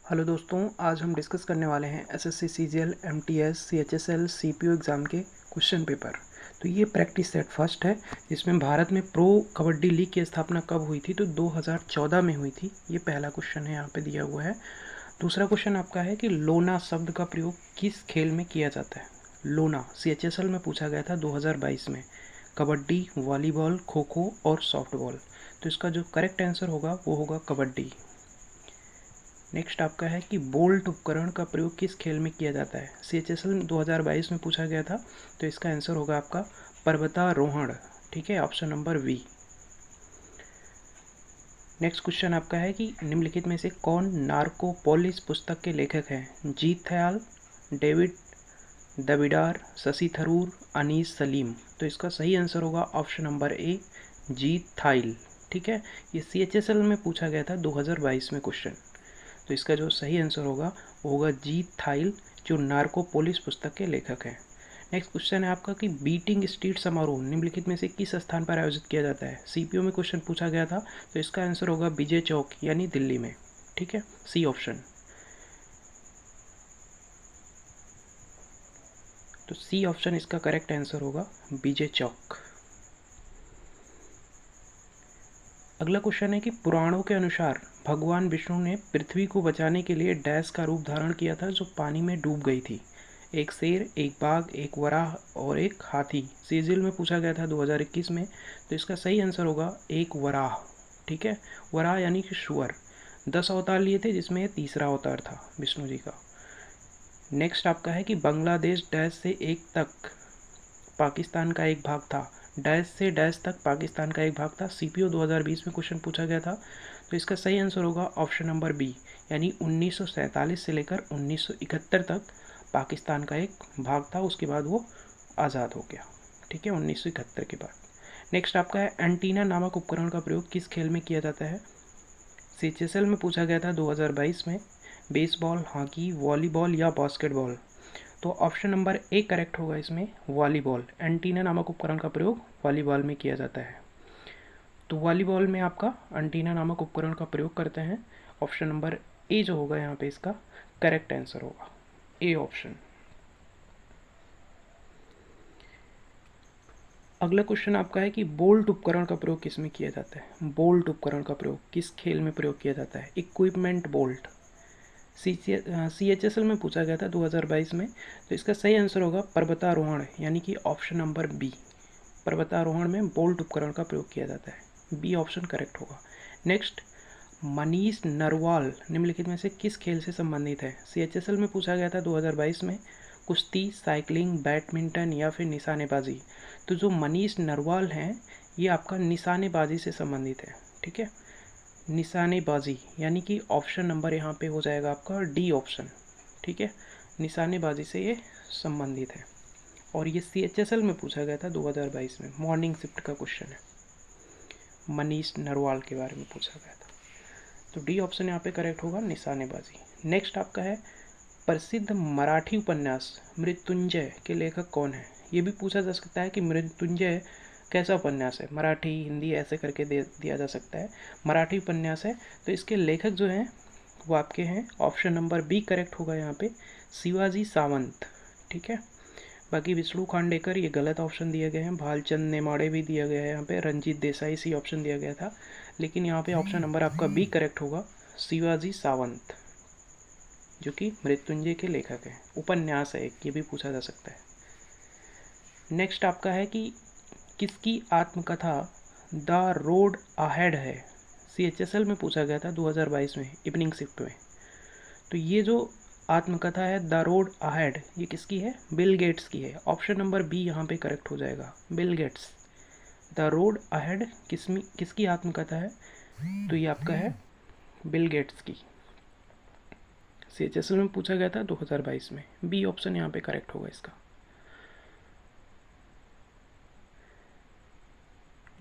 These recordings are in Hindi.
हेलो दोस्तों, आज हम डिस्कस करने वाले हैं SSC CGL MTS CHSL CPO exam के क्वेश्चन पेपर। तो ये प्रैक्टिस सेट फर्स्ट है, जिसमें भारत में प्रो कबड्डी लीग की स्थापना कब हुई थी? तो 2014 में हुई थी। ये पहला क्वेश्चन है, यहाँ पे दिया हुआ है। दूसरा क्वेश्चन आपका है कि लोना शब्द का प्रयोग किस खेल में किया जाता है? लोना सीएचएसएल में पूछा गया था 2022 में। कबड्डी, वॉलीबॉल, खो खो और सॉफ्टबॉल। तो इसका जो करेक्ट आंसर होगा वो होगा कबड्डी। नेक्स्ट आपका है कि बोल्ट उपकरण का प्रयोग किस खेल में किया जाता है? सीएचएसएल 2022 में पूछा गया था, तो इसका आंसर होगा आपका पर्वतारोहण। ठीक है, option number B. Next question आपका है कि निम्नलिखित में से कौन नार्कोपोलिस पुस्तक के लेखक हैं? जीत थयाल, डेविड दबिडार, शशि थरूर, अनीस सलीम। तो इसका सही आंसर होगा ऑप्शन नंबर ए, जीत थाइल। ठीक है, ये सीएचएसएल में पूछा गया था 2022 में क्वेश्चन। तो इसका जो सही आंसर होगा वो होगा जीत थाइल, जो नार्कोपोलिस पुस्तक के लेखक हैं। नेक्स्ट क्वेश्चन है आपका कि बीटिंग स्ट्रीट समारोह निम्नलिखित में से किस स्थान पर आयोजित किया जाता है? सीपीओ में क्वेश्चन पूछा गया था, तो इसका आंसर होगा विजय चौक यानी दिल्ली में। ठीक है, सी ऑप्शन। तो सी ऑप्शन इसका करेक्ट आंसर होगा, विजय चौक। अगला क्वेश्चन है कि पुराणों के अनुसार भगवान विष्णु ने पृथ्वी को बचाने के लिए डैश का रूप धारण किया था जो पानी में डूब गई थी? एक शेर, एक बाघ, एक वराह और एक हाथी। सीजीएल में पूछा गया था 2021 में, तो इसका सही आंसर होगा एक वराह। ठीक है, वराह यानी कि सुअर। 10 अवतार लिए थे, जिसमें तीसरा अवतार था विष्णु जी का। नेक्स्ट आपका है कि बांग्लादेश डैश से एक तक पाकिस्तान का एक भाग था। डैश से डैश तक पाकिस्तान का एक भाग था। सीपीओ 2020 में क्वेश्चन पूछा गया था, तो इसका सही आंसर होगा ऑप्शन नंबर बी, यानी 1947 से लेकर 1971 तक पाकिस्तान का एक भाग था। उसके बाद वो आज़ाद हो गया। ठीक है, 1971 के बाद। नेक्स्ट आपका है एंटीना नामक उपकरण का प्रयोग किस खेल में किया जाता है? सीएचएसएल में पूछा गया था 2022 में। बेसबॉल, हॉकी, वॉलीबॉल या बास्केटबॉल। तो ऑप्शन नंबर ए करेक्ट होगा इसमें, वॉलीबॉल। एंटीना नामक उपकरण का प्रयोग वॉलीबॉल में किया जाता है। तो वॉलीबॉल में आपका एंटीना नामक उपकरण का प्रयोग करते हैं। ऑप्शन नंबर ए जो होगा यहाँ पे इसका करेक्ट आंसर होगा, ए ऑप्शन। अगला क्वेश्चन आपका है कि बोल्ट उपकरण का प्रयोग किस में किया जाता है? बोल्ट उपकरण का प्रयोग किस खेल में प्रयोग किया जाता है? Equipment bolt. सीएचएसएल में पूछा गया था 2022 में, तो इसका सही आंसर होगा पर्वतारोहण, यानी कि ऑप्शन नंबर बी। पर्वतारोहण में बोल्ट उपकरण का प्रयोग किया जाता है, बी ऑप्शन करेक्ट होगा। नेक्स्ट, मनीष नरवाल निम्नलिखित में से किस खेल से संबंधित है? सीएचएसएल में पूछा गया था 2022 में। कुश्ती, साइकिलिंग, बैडमिंटन या फिर निशानेबाजी। तो जो मनीष नरवाल हैं, ये आपका निशानेबाजी से संबंधित है। ठीक है, निशानेबाजी, यानी कि ऑप्शन नंबर यहाँ पे हो जाएगा आपका डी ऑप्शन। ठीक है, निशानेबाजी से ये संबंधित है, और ये सीएचएसएल में पूछा गया था 2022 में। मॉर्निंग शिफ्ट का क्वेश्चन है, मनीष नरवाल के बारे में पूछा गया था। तो डी ऑप्शन यहाँ पे करेक्ट होगा, निशानेबाजी। नेक्स्ट आपका है प्रसिद्ध मराठी उपन्यास मृत्युंजय के लेखक कौन है? ये भी पूछा जा सकता है कि मृत्युंजय कैसा उपन्यास है, मराठी हिंदी ऐसे करके दे दिया जा सकता है। मराठी उपन्यास है, तो इसके लेखक जो हैं वो आपके हैं, ऑप्शन नंबर बी करेक्ट होगा यहाँ पे, शिवाजी सावंत। ठीक है, बाकी विष्णु खांडेकर ये गलत ऑप्शन दिए गए हैं। भालचंद नेमाड़े भी दिया गया है यहाँ पे। रंजीत देसाई सी ऑप्शन दिया गया था, लेकिन यहाँ पे ऑप्शन नंबर आपका बी करेक्ट होगा, शिवाजी सावंत, जो कि मृत्युंजय के लेखक हैं। उपन्यास है एक, ये भी पूछा जा सकता है। नेक्स्ट आपका है कि किसकी आत्मकथा द रोड अहेड है? सीएचएसएल में पूछा गया था 2022 में, इवनिंग शिफ्ट में। तो ये जो आत्मकथा है द रोड अहेड, ये किसकी है? बिल गेट्स की है। ऑप्शन नंबर बी यहाँ पे करेक्ट हो जाएगा, Bill Gates. The road ahead किसकी आत्मकथा है? तो ये आपका है बिल गेट्स की। सीएचएसएल में पूछा गया था 2022 में, बी ऑप्शन यहाँ पे करेक्ट होगा इसका।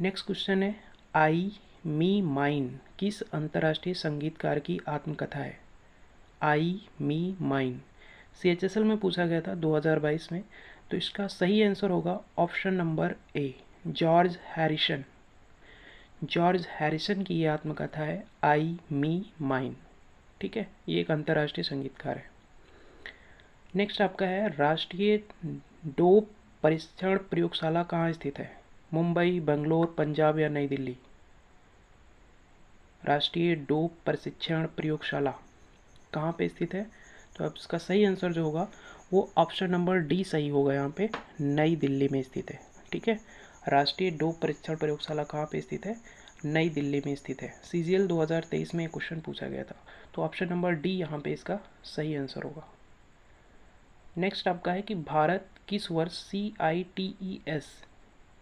नेक्स्ट क्वेश्चन है आई मी माइन किस अंतर्राष्ट्रीय संगीतकार की आत्मकथा है? आई मी माइन सीएचएसएल में पूछा गया था 2022 में, तो इसका सही आंसर होगा option number A, George Harrison. George Harrison की ये आत्मकथा है आई मी माइन। ठीक है, ये एक अंतर्राष्ट्रीय संगीतकार है। नेक्स्ट आपका है राष्ट्रीय डोप परीक्षण प्रयोगशाला कहाँ स्थित है? मुंबई, बेंगलोर, पंजाब या नई दिल्ली? राष्ट्रीय डोप प्रशिक्षण प्रयोगशाला कहाँ पे स्थित है? तो अब इसका सही आंसर जो होगा वो ऑप्शन नंबर डी सही होगा, यहाँ पे नई दिल्ली में स्थित है। ठीक है, राष्ट्रीय डोप परीक्षण प्रयोगशाला कहाँ पे स्थित है? नई दिल्ली में स्थित है। CGL 2023 में क्वेश्चन पूछा गया था, तो ऑप्शन नंबर डी यहाँ पे इसका सही आंसर होगा। नेक्स्ट आपका है कि भारत किस वर्ष CITES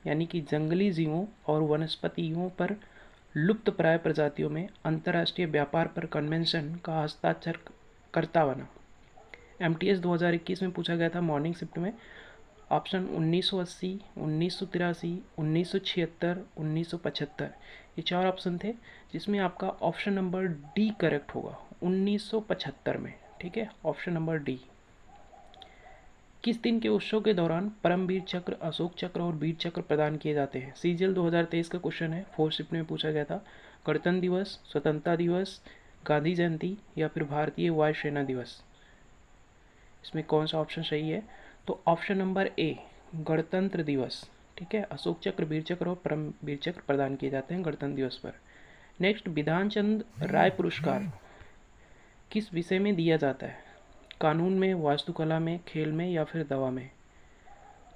यानी कि जंगली जीवों और वनस्पतियों पर लुप्त प्राय प्रजातियों में अंतर्राष्ट्रीय व्यापार पर कन्वेंशन का हस्ताक्षर करता बना? MTS 2021 में पूछा गया था मॉर्निंग शिफ्ट में। ऑप्शन 1980, 1983, 1976, 1975, ये 4 ऑप्शन थे, जिसमें आपका ऑप्शन नंबर डी करेक्ट होगा 1975 में। ठीक है, ऑप्शन नंबर डी। किस दिन के उत्सव के दौरान परमवीर चक्र, अशोक चक्र और वीर चक्र प्रदान किए जाते हैं? CGL 2023 का क्वेश्चन है, 4th शिफ्ट में पूछा गया था। गणतंत्र दिवस, स्वतंत्रता दिवस, गांधी जयंती या फिर भारतीय वायुसेना दिवस? इसमें कौन सा ऑप्शन सही है? तो ऑप्शन नंबर ए, गणतंत्र दिवस। ठीक है, अशोक चक्र, वीर चक्र और परमवीर चक्र प्रदान किए जाते हैं गणतंत्र दिवस पर। नेक्स्ट, विधान चंद राय पुरस्कार किस विषय में दिया जाता है? कानून में, वास्तुकला में, खेल में या फिर दवा में?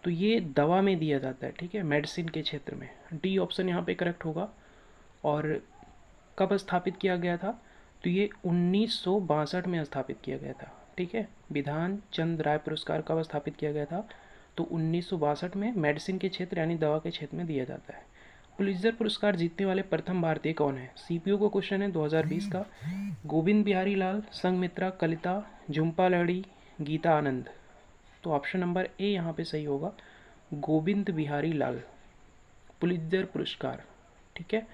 तो ये दवा में दिया जाता है। ठीक है, मेडिसिन के क्षेत्र में। डी ऑप्शन यहाँ पे करेक्ट होगा। और कब स्थापित किया गया था? तो ये 1962 में स्थापित किया गया था। ठीक है, विधान चंद राय पुरस्कार कब स्थापित किया गया था? तो 1962 में मेडिसिन के क्षेत्र यानी दवा के क्षेत्र में दिया जाता है। पुलित्जर पुरस्कार जीतने वाले प्रथम भारतीय कौन है? CPO का क्वेश्चन है 2020 का। गोविंद बिहारी लाल, संघमित्रा, कलिता, झुम्पा लाहिड़ी, गीता आनंद? तो ऑप्शन नंबर ए यहाँ पे सही होगा, गोविंद बिहारी लाल, पुलित्जर पुरस्कार। ठीक है,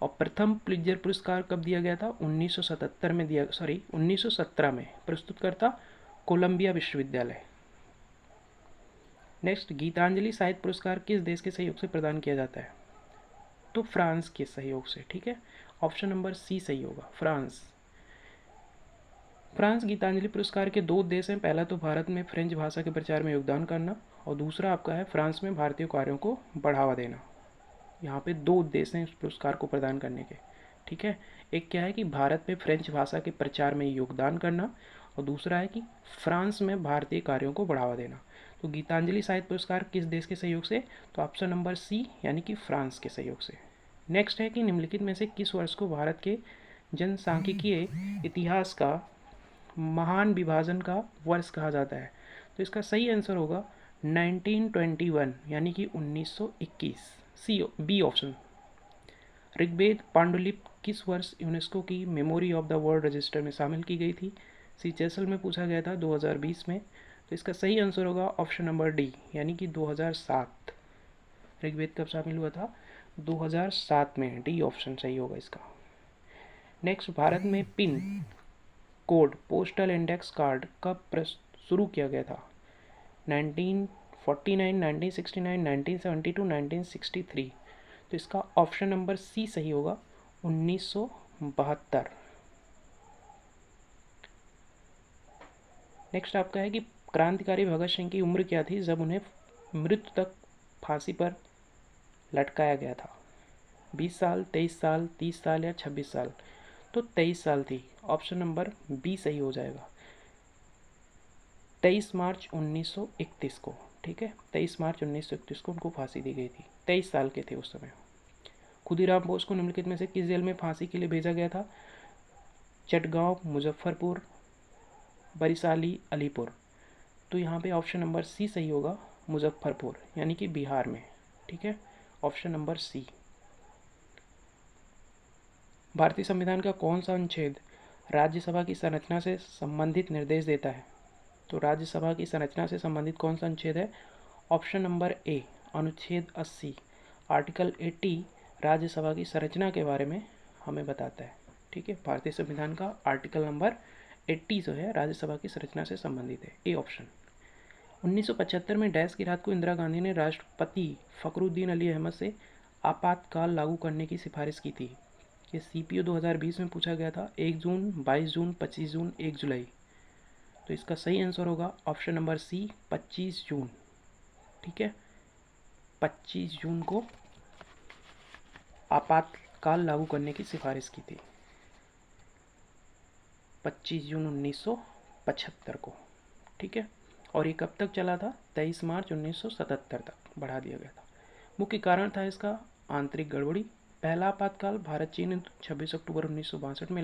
और प्रथम पुलित्जर पुरस्कार कब दिया गया था? 1977 में 1917 में। प्रस्तुतकर्ता कोलंबिया विश्वविद्यालय। नेक्स्ट, गीतांजलि साहित्य पुरस्कार किस देश के सहयोग से प्रदान किया जाता है? तो फ्रांस के सहयोग से। ठीक है, ऑप्शन नंबर सी सही होगा, फ्रांस। फ्रांस गीतांजलि पुरस्कार के 2 उद्देश्य हैं। पहला तो भारत में फ्रेंच भाषा के प्रचार में योगदान करना, और दूसरा आपका है फ्रांस में भारतीय कार्यों को बढ़ावा देना। यहाँ पे 2 उद्देश्य हैं इस पुरस्कार को प्रदान करने के। ठीक है, एक क्या है कि भारत में फ्रेंच भाषा के प्रचार में योगदान करना, और दूसरा है कि फ्रांस में भारतीय कार्यों को बढ़ावा देना। तो गीतांजलि साहित्य पुरस्कार किस देश के सहयोग से? तो ऑप्शन नंबर सी यानी कि फ्रांस के सहयोग से। नेक्स्ट है कि निम्नलिखित में से किस वर्ष को भारत के जनसांख्यिकीय इतिहास का महान विभाजन का वर्ष कहा जाता है? तो इसका सही आंसर होगा 1921 यानी कि 1921, बी ऑप्शन। ऋग्वेद पांडुलिपि किस वर्ष यूनेस्को की memory of the world register में शामिल की गई थी? CCSL में पूछा गया था 2020 में। तो इसका सही आंसर होगा ऑप्शन नंबर डी यानी कि 2007। ऋग्वेद कब शामिल हुआ था? 2007 में। डी ऑप्शन सही होगा इसका। नेक्स्ट, भारत में pin code postal index card कब शुरू किया गया था? 1949, 1969, 1972, 1963? तो इसका ऑप्शन नंबर सी सही होगा, 1972। नेक्स्ट आपका है कि क्रांतिकारी भगत सिंह की उम्र क्या थी जब उन्हें मृत्यु तक फांसी पर लटकाया गया था? 20 साल, 23 साल, 30 साल या 26 साल? तो 23 साल थी। ऑप्शन नंबर बी सही हो जाएगा, 23 मार्च 1931 को। ठीक है, 23 मार्च 1931 को उनको फांसी दी गई थी। 23 साल के थे उस समय। खुदीराम बोस को निम्नलिखित में से किस जेल में फांसी के लिए भेजा गया था? चटगांव, मुजफ्फरपुर, बरिशाली, अलीपुर? तो यहाँ पे ऑप्शन नंबर सी सही होगा, मुजफ्फरपुर यानी कि बिहार में। ठीक है, ऑप्शन नंबर सी। भारतीय संविधान का कौन सा अनुच्छेद राज्यसभा की संरचना से संबंधित निर्देश देता है? तो राज्यसभा की संरचना से संबंधित कौन सा अनुच्छेद है? ऑप्शन नंबर ए, अनुच्छेद 80। आर्टिकल 80 राज्यसभा की संरचना के बारे में हमें बताता है। ठीक है, भारतीय संविधान का आर्टिकल नंबर 80 जो है राज्यसभा की संरचना से संबंधित है। A option. 1975 में डैश की रात को इंदिरा गांधी ने राष्ट्रपति फखरुद्दीन अली अहमद से आपातकाल लागू करने की सिफारिश की थी। ये CPO 2020 में पूछा गया था 1 जून, 22 जून, 25 जून, 1 जुलाई। तो इसका सही आंसर होगा ऑप्शन नंबर सी, 25 जून। ठीक है, 25 जून को आपातकाल लागू करने की सिफारिश की थी, 25 जून 1975 को। ठीक है, और ये कब तक चला था? 23 मार्च 1977 तक बढ़ा दिया गया था। मुख्य कारण था इसका आंतरिक गड़बड़ी। पहला आपातकाल भारत चीन 26 अक्टूबर 1962 में